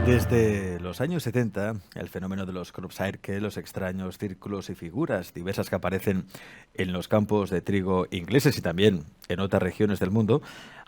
Desde los años 70, el fenómeno de los crop circle, los extraños círculos y figuras diversas que aparecen en los campos de trigo ingleses y también en otras regiones del mundo,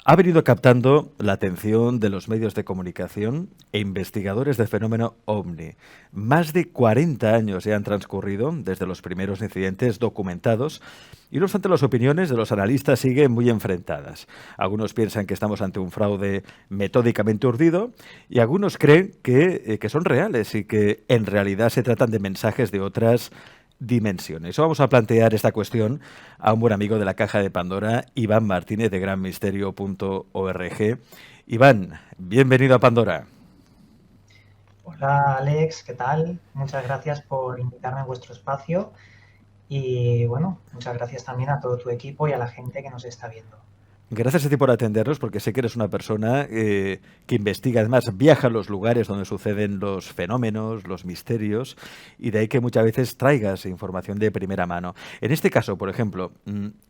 ha venido captando la atención de los medios de comunicación e investigadores del fenómeno OVNI. Más de 40 años ya han transcurrido desde los primeros incidentes documentados y no obstante las opiniones de los analistas siguen muy enfrentadas. Algunos piensan que estamos ante un fraude metódicamente urdido y algunos creen que son reales y que en realidad se tratan de mensajes de otras dimensiones. Vamos a plantear esta cuestión a un buen amigo de la Caja de Pandora, Iván Martínez de granmisterio.org. Iván, bienvenido a Pandora. Hola Alex, ¿qué tal? Muchas gracias por invitarme a vuestro espacio y bueno, muchas gracias también a todo tu equipo y a la gente que nos está viendo. Gracias a ti por atendernos, porque sé que eres una persona que investiga, además viaja a los lugares donde suceden los fenómenos, los misterios, y de ahí que muchas veces traigas información de primera mano. En este caso, por ejemplo,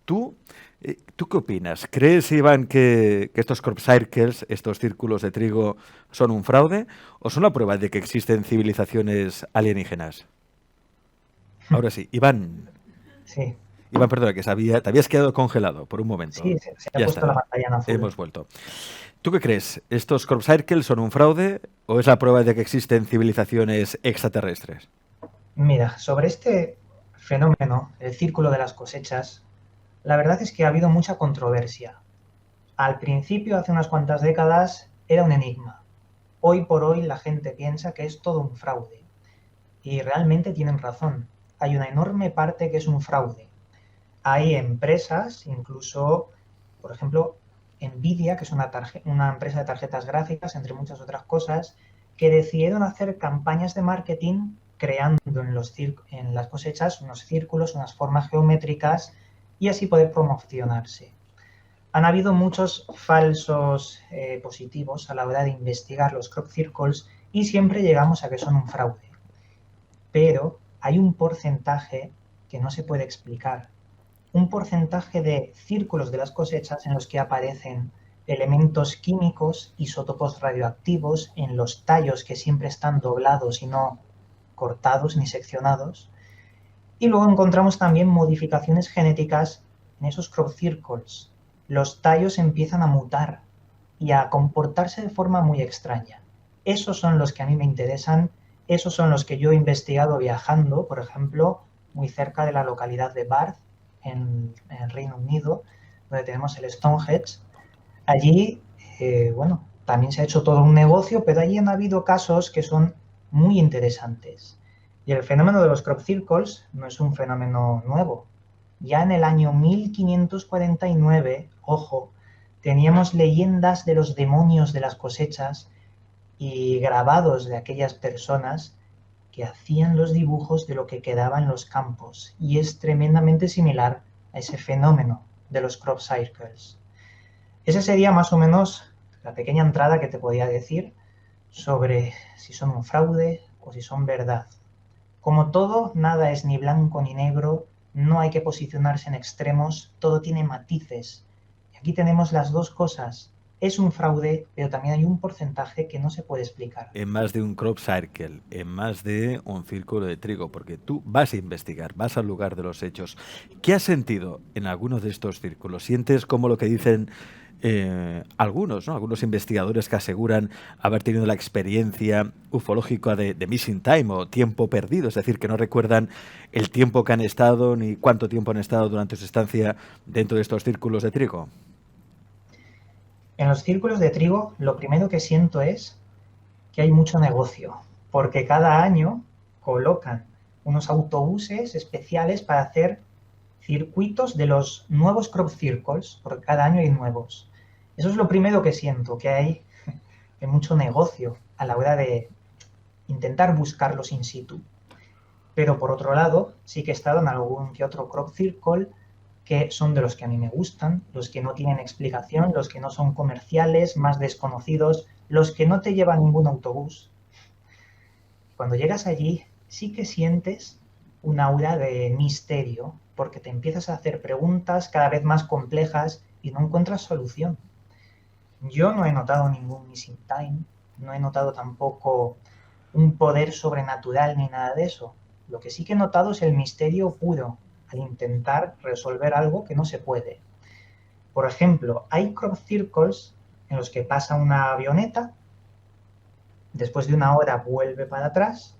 ¿tú qué opinas? ¿Crees, Iván, que estos crop circles, estos círculos de trigo, son un fraude o son la prueba de que existen civilizaciones alienígenas? Ahora sí, Iván. Sí, Iván, perdona, que te habías quedado congelado por un momento. sí, se ha Ya puesto la está, pantalla en azul. hemos vuelto. ¿Tú qué crees? ¿Estos crop circles son un fraude o es la prueba de que existen civilizaciones extraterrestres? Mira, sobre este fenómeno, el círculo de las cosechas, la verdad es que ha habido mucha controversia. Al principio, hace unas cuantas décadas, era un enigma. Hoy por hoy la gente piensa que es todo un fraude. Y realmente tienen razón. Hay una enorme parte que es un fraude. Hay empresas, incluso, por ejemplo, Nvidia, que es una empresa de tarjetas gráficas, entre muchas otras cosas, que decidieron hacer campañas de marketing creando en las cosechas unos círculos, unas formas geométricas y así poder promocionarse. Han habido muchos falsos positivos a la hora de investigar los crop circles y siempre llegamos a que son un fraude. Pero hay un porcentaje que no se puede explicar, un porcentaje de círculos de las cosechas en los que aparecen elementos químicos, isótopos radioactivos en los tallos que siempre están doblados y no cortados ni seccionados. Y luego encontramos también modificaciones genéticas en esos crop circles. Los tallos empiezan a mutar y a comportarse de forma muy extraña. Esos son los que a mí me interesan, esos son los que yo he investigado viajando, por ejemplo, muy cerca de la localidad de Bath, en Reino Unido, donde tenemos el Stonehenge. Allí, bueno, también se ha hecho todo un negocio, pero allí han habido casos que son muy interesantes. Y el fenómeno de los crop circles no es un fenómeno nuevo. Ya en el año 1549, ojo, teníamos leyendas de los demonios de las cosechas y grabados de aquellas personas que hacían los dibujos de lo que quedaba en los campos, y es tremendamente similar a ese fenómeno de los crop circles. Esa sería más o menos la pequeña entrada que te podía decir sobre si son un fraude o si son verdad. Como todo, nada es ni blanco ni negro, no hay que posicionarse en extremos, todo tiene matices. Y aquí tenemos las dos cosas. Es un fraude, pero también hay un porcentaje que no se puede explicar. En más de un crop circle, en más de un círculo de trigo, porque tú vas a investigar, vas al lugar de los hechos. ¿Qué has sentido en algunos de estos círculos? ¿Sientes como lo que dicen algunos, ¿no? Algunos investigadores que aseguran haber tenido la experiencia ufológica de missing time o tiempo perdido, es decir, que no recuerdan el tiempo que han estado ni cuánto tiempo han estado durante su estancia dentro de estos círculos de trigo? En los círculos de trigo, lo primero que siento es que hay mucho negocio, porque cada año colocan unos autobuses especiales para hacer circuitos de los nuevos crop circles, porque cada año hay nuevos. Eso es lo primero que siento, que hay mucho negocio a la hora de intentar buscarlos in situ. Pero por otro lado, sí que he estado en algún que otro crop circle que son de los que a mí me gustan, los que no tienen explicación, los que no son comerciales, más desconocidos, los que no te lleva ningún autobús. Cuando llegas allí, sí que sientes un aura de misterio, porque te empiezas a hacer preguntas cada vez más complejas y no encuentras solución. Yo no he notado ningún missing time, no he notado tampoco un poder sobrenatural ni nada de eso. Lo que sí que he notado es el misterio puro al intentar resolver algo que no se puede. Por ejemplo, hay crop circles en los que pasa una avioneta, después de una hora vuelve para atrás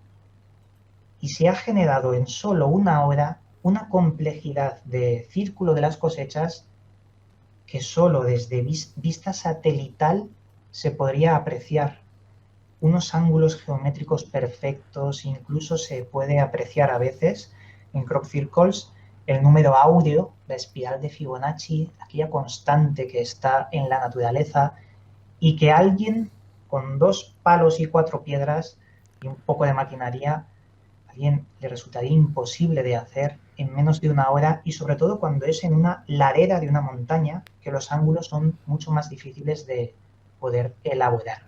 y se ha generado en solo una hora una complejidad de círculo de las cosechas que solo desde vista satelital se podría apreciar. Unos ángulos geométricos perfectos, incluso se puede apreciar a veces en crop circles el número áureo, la espiral de Fibonacci, aquella constante que está en la naturaleza y que alguien con 2 palos y 4 piedras y un poco de maquinaria, a alguien le resultaría imposible de hacer en menos de una hora y sobre todo cuando es en una ladera de una montaña que los ángulos son mucho más difíciles de poder elaborar.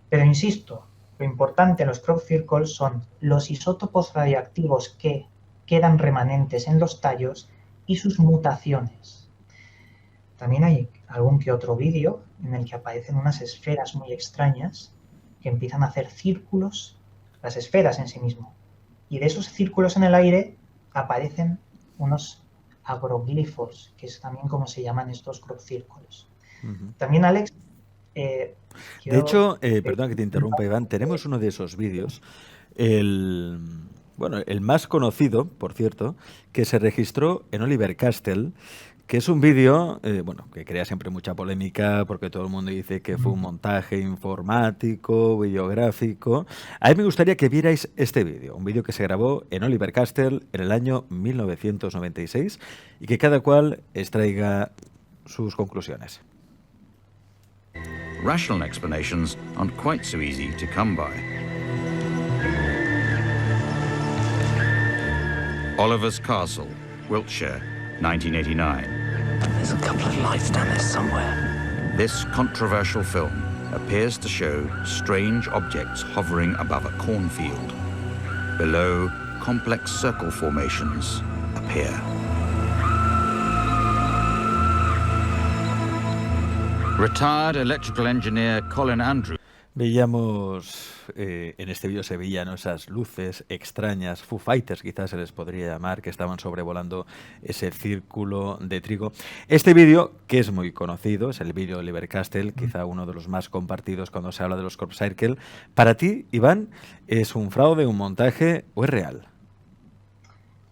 Pero insisto, lo importante en los crop circles son los isótopos radioactivos que quedan remanentes en los tallos y sus mutaciones. También hay algún que otro vídeo en el que aparecen unas esferas muy extrañas que empiezan a hacer círculos, las esferas en sí mismo. Y de esos círculos en el aire aparecen unos agroglifos, que es también como se llaman estos crop circles. También, Alex, De quiero... hecho, perdón que te interrumpa, Iván, tenemos uno de esos vídeos, bueno, el más conocido, por cierto, que se registró en Oliver Castle, que es un vídeo, bueno, que crea siempre mucha polémica porque todo el mundo dice que fue un montaje informático, videográfico. A mí me gustaría que vierais este vídeo, un vídeo que se grabó en Oliver Castle en el año 1996 y que cada cual extraiga sus conclusiones. Rational explanations aren't quite so easy to come by. Oliver's Castle, Wiltshire, 1989. There's a couple of lights down there somewhere. This controversial film appears to show strange objects hovering above a cornfield. Below, complex circle formations appear. Retired electrical engineer Colin Andrews. Veíamos, en este vídeo se veían esas luces extrañas, Foo Fighters quizás se les podría llamar, que estaban sobrevolando ese círculo de trigo. Este vídeo, que es muy conocido, es el vídeo de Oliver Castle, quizá uno de los más compartidos cuando se habla de los crop circle. Para ti, Iván, ¿es un fraude, un montaje o es real?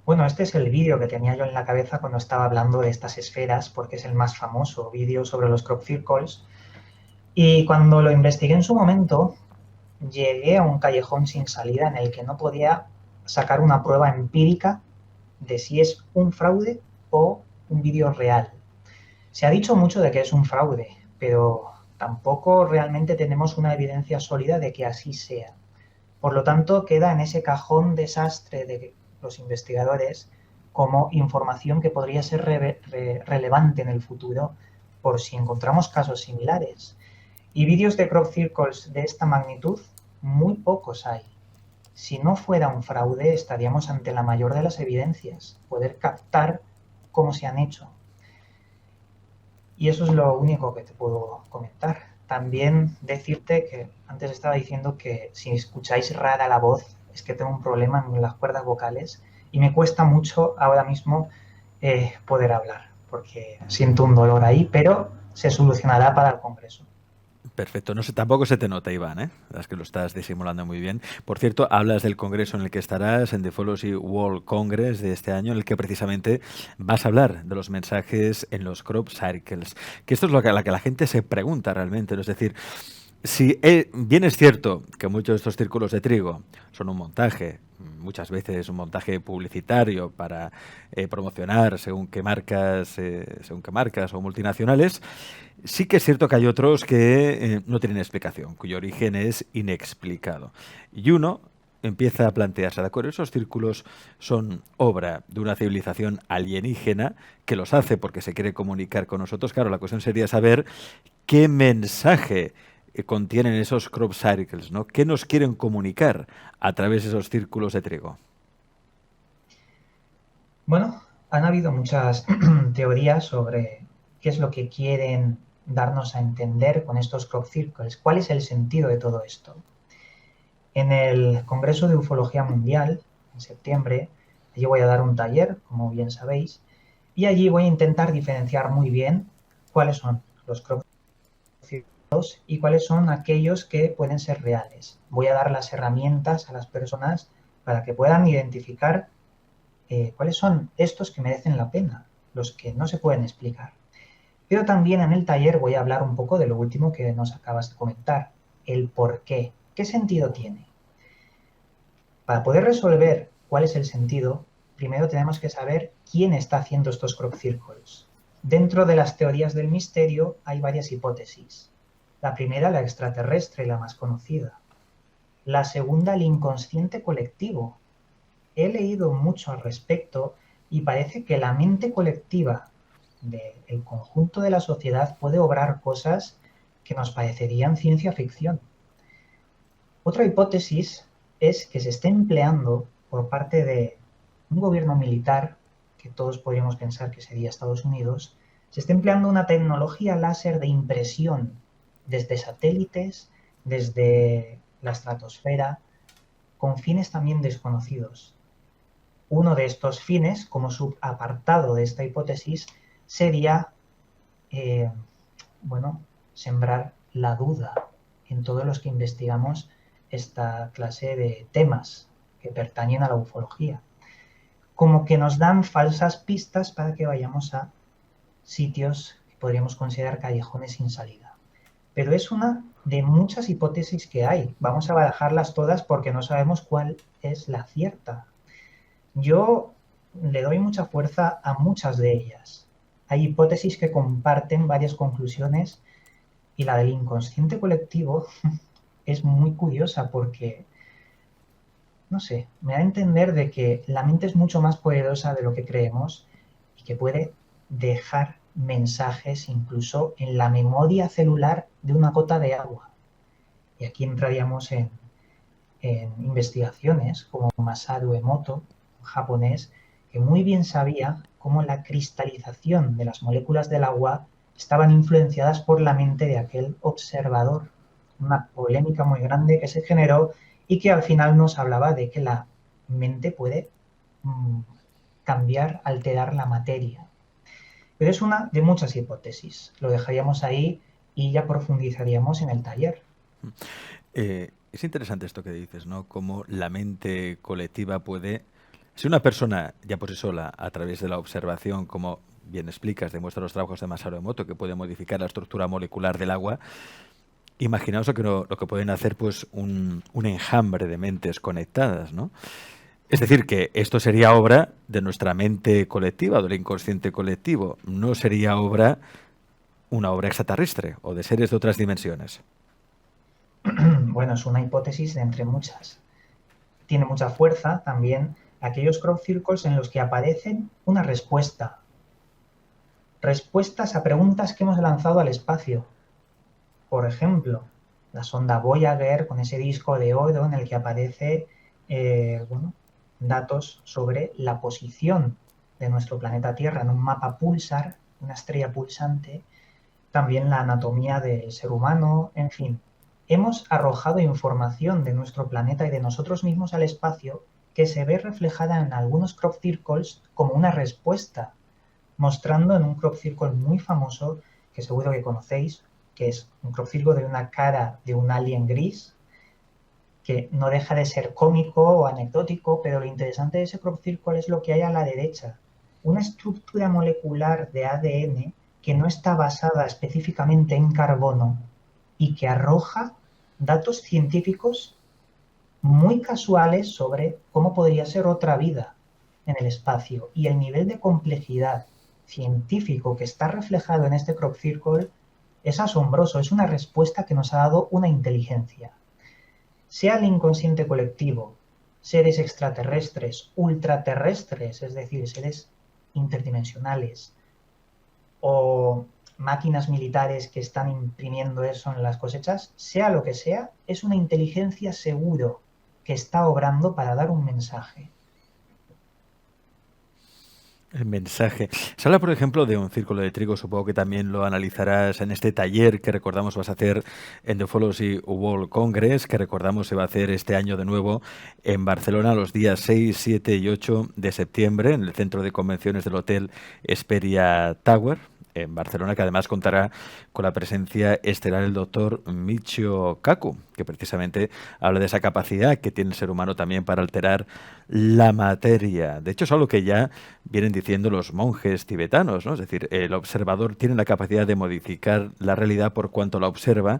Bueno, este es el vídeo que tenía yo en la cabeza cuando estaba hablando de estas esferas, porque es el más famoso vídeo sobre los crop circles. Y cuando lo investigué en su momento, llegué a un callejón sin salida en el que no podía sacar una prueba empírica de si es un fraude o un vídeo real. Se ha dicho mucho de que es un fraude, pero tampoco realmente tenemos una evidencia sólida de que así sea. Por lo tanto, queda en ese cajón desastre de los investigadores como información que podría ser relevante en el futuro por si encontramos casos similares. Y vídeos de crop circles de esta magnitud, muy pocos hay. Si no fuera un fraude, estaríamos ante la mayor de las evidencias, poder captar cómo se han hecho. Y eso es lo único que te puedo comentar. También decirte que antes estaba diciendo que si escucháis rara la voz, es que tengo un problema en las cuerdas vocales y me cuesta mucho ahora mismo poder hablar, porque siento un dolor ahí, pero se solucionará para el Congreso. Perfecto, no sé, tampoco se te nota, Iván, ¿eh? Es que lo estás disimulando muy bien. Por cierto, hablas del congreso en el que estarás, en The Philosophy World Congress de este año, en el que precisamente vas a hablar de los mensajes en los crop circles. Que esto es lo que la gente se pregunta realmente, ¿no? Es decir, si bien es cierto que muchos de estos círculos de trigo son un montaje, muchas veces un montaje publicitario para promocionar según qué marcas o multinacionales, sí que es cierto que hay otros que no tienen explicación, cuyo origen es inexplicado. Y uno empieza a plantearse, ¿de acuerdo? Esos círculos son obra de una civilización alienígena que los hace porque se quiere comunicar con nosotros. Claro, la cuestión sería saber qué mensaje contienen esos crop circles, ¿no? ¿Qué nos quieren comunicar a través de esos círculos de trigo? Bueno, han habido muchas teorías sobre qué es lo que quieren darnos a entender con estos crop circles. ¿Cuál es el sentido de todo esto? En el Congreso de Ufología Mundial, en septiembre, allí voy a dar un taller, como bien sabéis, y allí voy a intentar diferenciar muy bien cuáles son los crop circles y cuáles son aquellos que pueden ser reales. Voy a dar las herramientas a las personas para que puedan identificar cuáles son estos que merecen la pena, los que no se pueden explicar. Pero también en el taller voy a hablar un poco de lo último que nos acabas de comentar, el por qué. ¿Qué sentido tiene? Para poder resolver cuál es el sentido, primero tenemos que saber quién está haciendo estos crop circles. Dentro de las teorías del misterio hay varias hipótesis. La primera, la extraterrestre, la más conocida. La segunda, el inconsciente colectivo. He leído mucho al respecto y parece que la mente colectiva del conjunto de la sociedad puede obrar cosas que nos parecerían ciencia ficción. Otra hipótesis es que se esté empleando por parte de un gobierno militar, que todos podríamos pensar que sería Estados Unidos, se está empleando una tecnología láser de impresión desde satélites, desde la estratosfera, con fines también desconocidos. Uno de estos fines, como subapartado de esta hipótesis, sería, sembrar la duda en todos los que investigamos esta clase de temas que pertenecen a la ufología. Como que nos dan falsas pistas para que vayamos a sitios que podríamos considerar callejones sin salida. Pero es una de muchas hipótesis que hay. Vamos a barajarlas todas porque no sabemos cuál es la cierta. Yo le doy mucha fuerza a muchas de ellas. Hay hipótesis que comparten varias conclusiones y la del inconsciente colectivo es muy curiosa porque, no sé, me da a entender de que la mente es mucho más poderosa de lo que creemos y que puede dejar mensajes incluso en la memoria celular de una gota de agua. Y aquí entraríamos en investigaciones como Masaru Emoto, un japonés, que muy bien sabía cómo la cristalización de las moléculas del agua estaban influenciadas por la mente de aquel observador. Una polémica muy grande que se generó y que al final nos hablaba de que la mente puede cambiar, alterar la materia. Pero es una de muchas hipótesis. Lo dejaríamos ahí y ya profundizaríamos en el taller. Es interesante esto que dices, ¿no? Cómo la mente colectiva puede... Si una persona ya por sí sola, a través de la observación, como bien explicas, demuestra los trabajos de Masaru Emoto, que puede modificar la estructura molecular del agua, imaginaos lo que pueden hacer pues un enjambre de mentes conectadas, ¿no? Es decir, que esto sería obra de nuestra mente colectiva, del inconsciente colectivo. No sería una obra extraterrestre o de seres de otras dimensiones. Bueno, es una hipótesis de entre muchas. Tiene mucha fuerza también aquellos crop circles en los que aparecen una respuesta. Respuestas a preguntas que hemos lanzado al espacio. Por ejemplo, la sonda Voyager con ese disco de oro en el que aparece datos sobre la posición de nuestro planeta Tierra en un mapa pulsar, una estrella pulsante, también la anatomía del ser humano, en fin. Hemos arrojado información de nuestro planeta y de nosotros mismos al espacio que se ve reflejada en algunos crop circles como una respuesta, mostrando en un crop circle muy famoso, que seguro que conocéis, que es un crop circle de una cara de un alien gris, que no deja de ser cómico o anecdótico, pero lo interesante de ese crop circle es lo que hay a la derecha, una estructura molecular de ADN que no está basada específicamente en carbono y que arroja datos científicos muy casuales sobre cómo podría ser otra vida en el espacio. Y el nivel de complejidad científico que está reflejado en este crop circle es asombroso, es una respuesta que nos ha dado una inteligencia. Sea el inconsciente colectivo, seres extraterrestres, ultraterrestres, es decir, seres interdimensionales, o máquinas militares que están imprimiendo eso en las cosechas, sea lo que sea, es una inteligencia seguro que está obrando para dar un mensaje. El mensaje. Se habla, por ejemplo, de un círculo de trigo, supongo que también lo analizarás en este taller que recordamos vas a hacer en The Philosophy World Congress, que recordamos se va a hacer este año de nuevo en Barcelona los días 6, 7 y 8 de septiembre en el centro de convenciones del Hotel Hesperia Tower en Barcelona, que además contará con la presencia estelar del doctor Michio Kaku, que precisamente habla de esa capacidad que tiene el ser humano también para alterar la materia. De hecho, es algo que ya vienen diciendo los monjes tibetanos, ¿no? Es decir, el observador tiene la capacidad de modificar la realidad por cuanto la observa,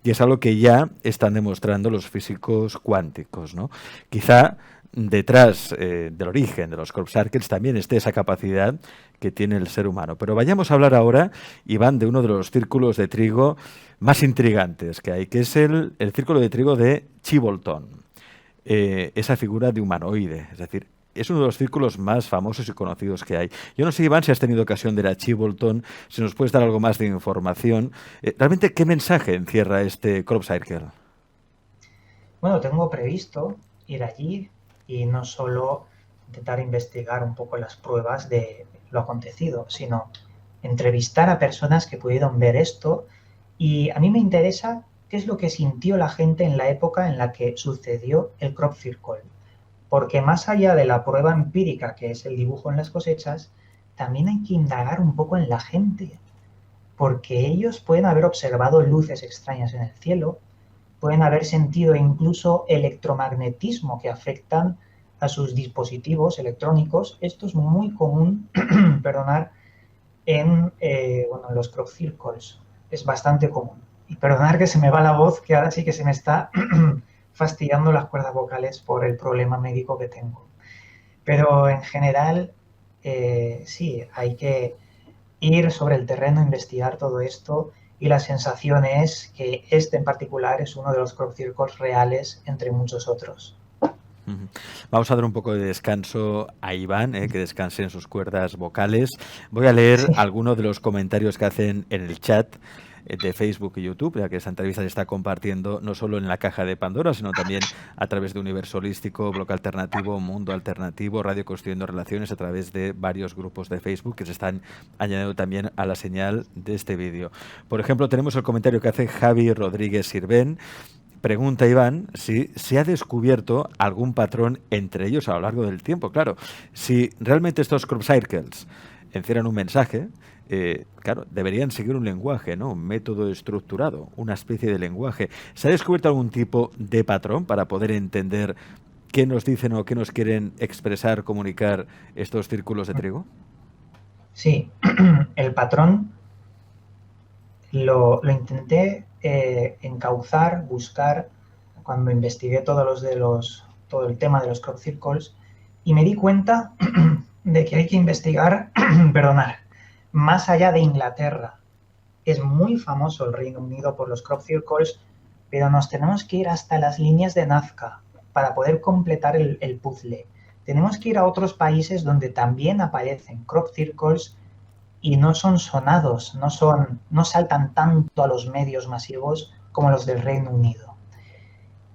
y es algo que ya están demostrando los físicos cuánticos, ¿no? Quizá detrás del origen de los crop circles también esté esa capacidad que tiene el ser humano. Pero vayamos a hablar ahora, Iván, de uno de los círculos de trigo más intrigantes que hay, que es el círculo de trigo de Chilbolton, esa figura de humanoide, es decir, es uno de los círculos más famosos y conocidos que hay. Yo no sé, Iván, si has tenido ocasión de ir a Chilbolton, si nos puedes dar algo más de información. ¿Realmente qué mensaje encierra este crop circle? Bueno, tengo previsto ir allí y no solo intentar investigar un poco las pruebas de lo acontecido, sino entrevistar a personas que pudieron ver esto, y a mí me interesa qué es lo que sintió la gente en la época en la que sucedió el crop circle, porque más allá de la prueba empírica que es el dibujo en las cosechas, también hay que indagar un poco en la gente, porque ellos pueden haber observado luces extrañas en el cielo, pueden haber sentido incluso electromagnetismo que afectan a sus dispositivos electrónicos. Esto es muy común, perdonar, en los crop circles. Es bastante común. Y perdonar que se me va la voz, que ahora sí que se me está fastidiando las cuerdas vocales por el problema médico que tengo. Pero en general, sí, hay que ir sobre el terreno, investigar todo esto, y la sensación es que este en particular es uno de los crop circles reales entre muchos otros. Vamos a dar un poco de descanso a Iván, que descanse en sus cuerdas vocales. Voy a leer algunos de los comentarios que hacen en el chat de Facebook y YouTube, ya que esta entrevista se está compartiendo no solo en la caja de Pandora, sino también a través de Universo Holístico, Bloque Alternativo, Mundo Alternativo, Radio Construyendo Relaciones, a través de varios grupos de Facebook que se están añadiendo también a la señal de este vídeo. Por ejemplo, tenemos el comentario que hace Javi Rodríguez Sirven. Pregunta Iván si se ha descubierto algún patrón entre ellos a lo largo del tiempo. Claro, si realmente estos crop circles encierran un mensaje, claro, deberían seguir un lenguaje, ¿no? Un método estructurado, una especie de lenguaje. ¿Se ha descubierto algún tipo de patrón para poder entender qué nos dicen o qué nos quieren expresar, comunicar estos círculos de trigo? Sí, el patrón lo intenté encauzar, buscar, cuando investigué todo el tema de los crop circles, y me di cuenta de que hay que investigar, más allá de Inglaterra. Es muy famoso el Reino Unido por los crop circles, pero nos tenemos que ir hasta las líneas de Nazca para poder completar el puzzle. Tenemos que ir a otros países donde también aparecen crop circles y no son sonados, no saltan tanto a los medios masivos como los del Reino Unido.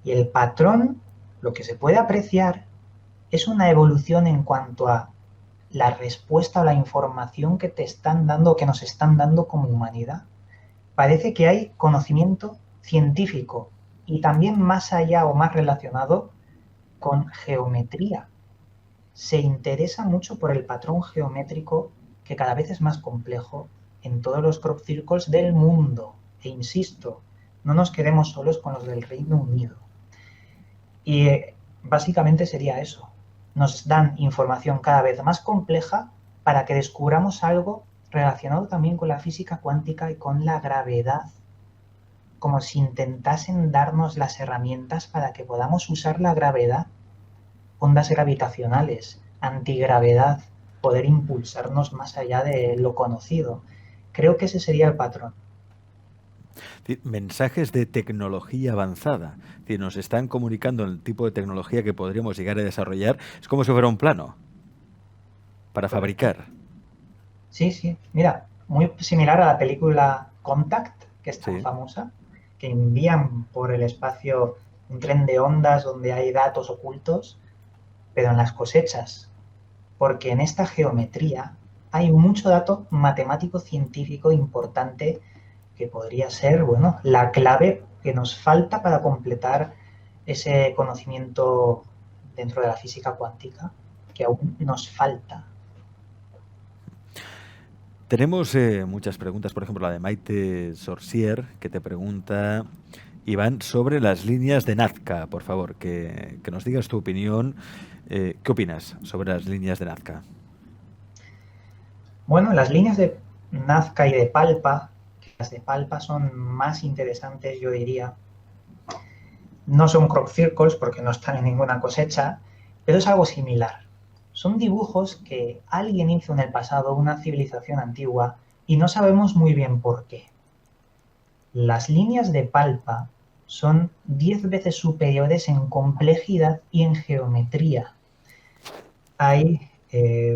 Y el patrón, lo que se puede apreciar, es una evolución en cuanto a la respuesta o la información que te están dando, que nos están dando como humanidad. Parece que hay conocimiento científico y también más allá o más relacionado con geometría. Se interesa mucho por el patrón geométrico, que cada vez es más complejo en todos los crop circles del mundo. E insisto, no nos quedemos solos con los del Reino Unido. Y básicamente sería eso. Nos dan información cada vez más compleja para que descubramos algo relacionado también con la física cuántica y con la gravedad, como si intentasen darnos las herramientas para que podamos usar la gravedad, ondas gravitacionales, antigravedad, poder impulsarnos más allá de lo conocido. Creo que ese sería el patrón. Mensajes de tecnología avanzada. Nos están comunicando el tipo de tecnología que podríamos llegar a desarrollar. Es como si fuera un plano para fabricar. Sí. Mira, muy similar a la película Contact, que es tan famosa, que envían por el espacio un tren de ondas donde hay datos ocultos, pero en las cosechas porque en esta geometría hay mucho dato matemático científico importante que podría ser, bueno, la clave que nos falta para completar ese conocimiento dentro de la física cuántica, que aún nos falta. Tenemos muchas preguntas, por ejemplo la de Maite Sorcier, que te pregunta, Iván, sobre las líneas de Nazca. Por favor, que nos digas tu opinión. ¿Qué opinas sobre las líneas de Nazca? Bueno, las líneas de Nazca y de Palpa, las de Palpa son más interesantes, yo diría. No son crop circles porque no están en ninguna cosecha, pero es algo similar. Son dibujos que alguien hizo en el pasado, una civilización antigua, y no sabemos muy bien por qué. Las líneas de Palpa son 10 veces superiores en complejidad y en geometría. Hay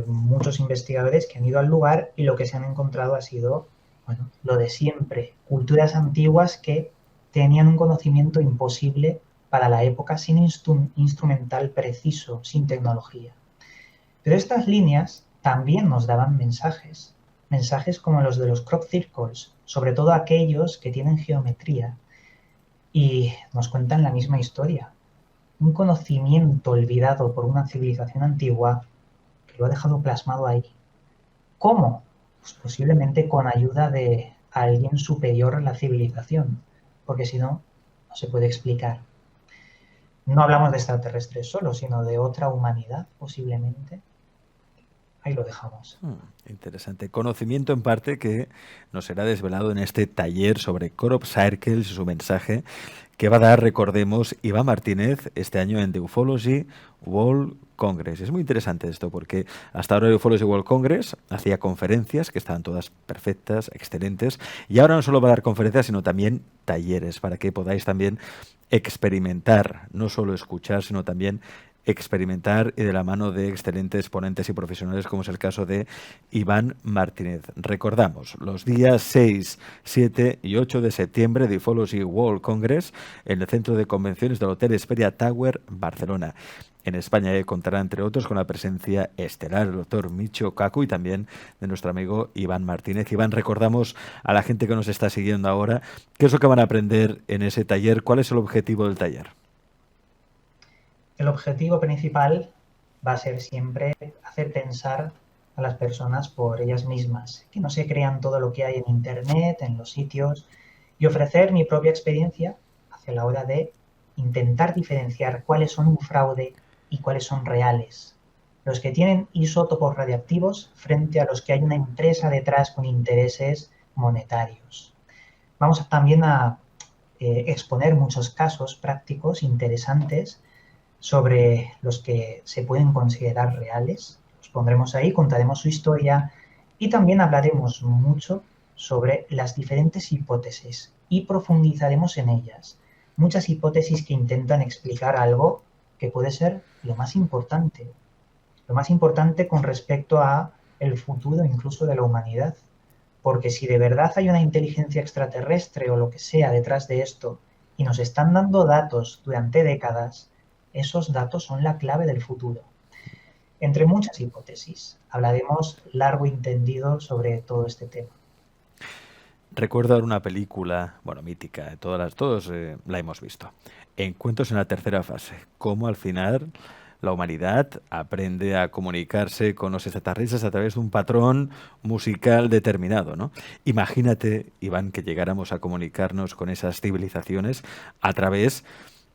muchos investigadores que han ido al lugar y lo que se han encontrado ha sido, bueno, lo de siempre, culturas antiguas que tenían un conocimiento imposible para la época sin instrumental preciso, sin tecnología. Pero estas líneas también nos daban mensajes, mensajes como los de los crop circles, sobre todo aquellos que tienen geometría, y nos cuentan la misma historia. Un conocimiento olvidado por una civilización antigua que lo ha dejado plasmado ahí. ¿Cómo? Pues posiblemente con ayuda de alguien superior a la civilización, porque si no, no se puede explicar. No hablamos de extraterrestres solo, sino de otra humanidad, posiblemente. Ahí lo dejamos. Interesante. Conocimiento en parte que nos será desvelado en este taller sobre crop circles y su mensaje que va a dar, recordemos, Iván Martínez este año en The Ufology World Congress. Es muy interesante esto porque hasta ahora el Ufology World Congress hacía conferencias que estaban todas perfectas, excelentes, y ahora no solo va a dar conferencias sino también talleres para que podáis también experimentar, no solo escuchar, sino también experimentar, y de la mano de excelentes ponentes y profesionales como es el caso de Iván Martínez. Recordamos, los días 6, 7 y 8 de septiembre de Ufology World Congress en el Centro de Convenciones del Hotel Esperia Tower, Barcelona. En España contará, entre otros, con la presencia estelar del doctor Michio Kaku y también de nuestro amigo Iván Martínez. Iván, recordamos a la gente que nos está siguiendo ahora qué es lo que van a aprender en ese taller, cuál es el objetivo del taller. El objetivo principal va a ser siempre hacer pensar a las personas por ellas mismas, que no se crean todo lo que hay en Internet, en los sitios, y ofrecer mi propia experiencia hacia la hora de intentar diferenciar cuáles son un fraude y cuáles son reales. Los que tienen isótopos radiactivos frente a los que hay una empresa detrás con intereses monetarios. Vamos también a exponer muchos casos prácticos interesantes sobre los que se pueden considerar reales. Los pondremos ahí, contaremos su historia y también hablaremos mucho sobre las diferentes hipótesis y profundizaremos en ellas. Muchas hipótesis que intentan explicar algo que puede ser lo más importante con respecto a el futuro incluso de la humanidad. Porque si de verdad hay una inteligencia extraterrestre o lo que sea detrás de esto y nos están dando datos durante décadas, esos datos son la clave del futuro. Entre muchas hipótesis, hablaremos largo y tendido sobre todo este tema. Recuerdo una película, bueno, mítica, todos la hemos visto. Encuentros en la tercera fase. Cómo al final la humanidad aprende a comunicarse con los extraterrestres a través de un patrón musical determinado, ¿no? Imagínate, Iván, que llegáramos a comunicarnos con esas civilizaciones a través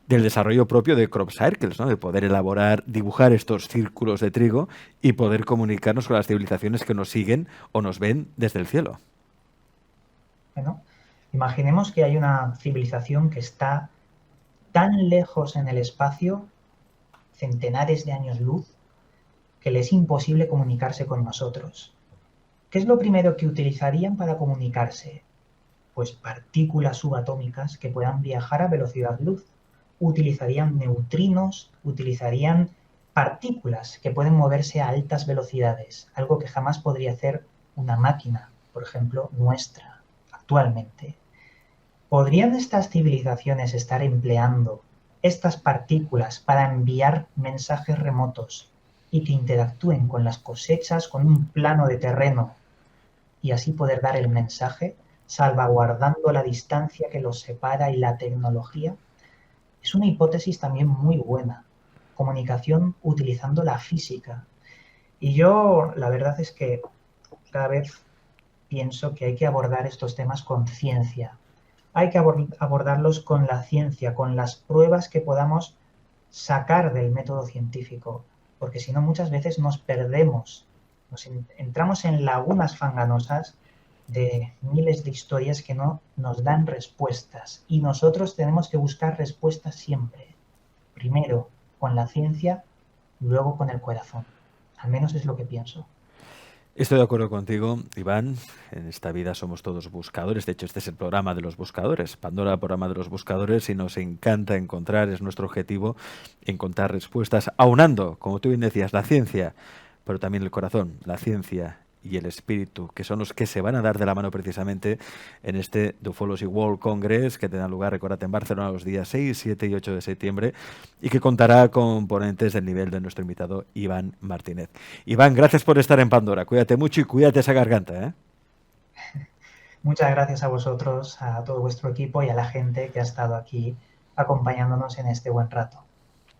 del desarrollo propio de crop circles, ¿no? De poder elaborar, dibujar estos círculos de trigo y poder comunicarnos con las civilizaciones que nos siguen o nos ven desde el cielo. Bueno, imaginemos que hay una civilización que está tan lejos en el espacio, centenares de años luz, que le es imposible comunicarse con nosotros. ¿Qué es lo primero que utilizarían para comunicarse? Pues partículas subatómicas que puedan viajar a velocidad luz. Utilizarían neutrinos, utilizarían partículas que pueden moverse a altas velocidades, algo que jamás podría hacer una máquina, por ejemplo, nuestra, actualmente. ¿Podrían estas civilizaciones estar empleando estas partículas para enviar mensajes remotos y que interactúen con las cosechas con un plano de terreno y así poder dar el mensaje, salvaguardando la distancia que los separa y la tecnología, es una hipótesis también muy buena. Comunicación utilizando la física. Y yo, la verdad es que cada vez pienso que hay que abordar estos temas con ciencia. Hay que abordarlos con la ciencia, con las pruebas que podamos sacar del método científico, porque si no muchas veces nos perdemos, entramos en lagunas fanganosas de miles de historias que no nos dan respuestas y nosotros tenemos que buscar respuestas siempre, primero con la ciencia, luego con el corazón. Al menos es lo que pienso. Estoy de acuerdo contigo, Iván. En esta vida somos todos buscadores. De hecho, este es el programa de los buscadores. Pandora, programa de los buscadores, y nos encanta encontrar, es nuestro objetivo, encontrar respuestas, aunando, como tú bien decías, la ciencia, pero también el corazón, la ciencia y el espíritu, que son los que se van a dar de la mano precisamente en este The Ufology World Congress, que tendrá lugar, recordad, en Barcelona los días 6, 7 y 8 de septiembre, y que contará con ponentes del nivel de nuestro invitado Iván Martínez. Iván, gracias por estar en Pandora. Cuídate mucho y cuídate esa garganta, ¿eh? Muchas gracias a vosotros, a todo vuestro equipo y a la gente que ha estado aquí acompañándonos en este buen rato.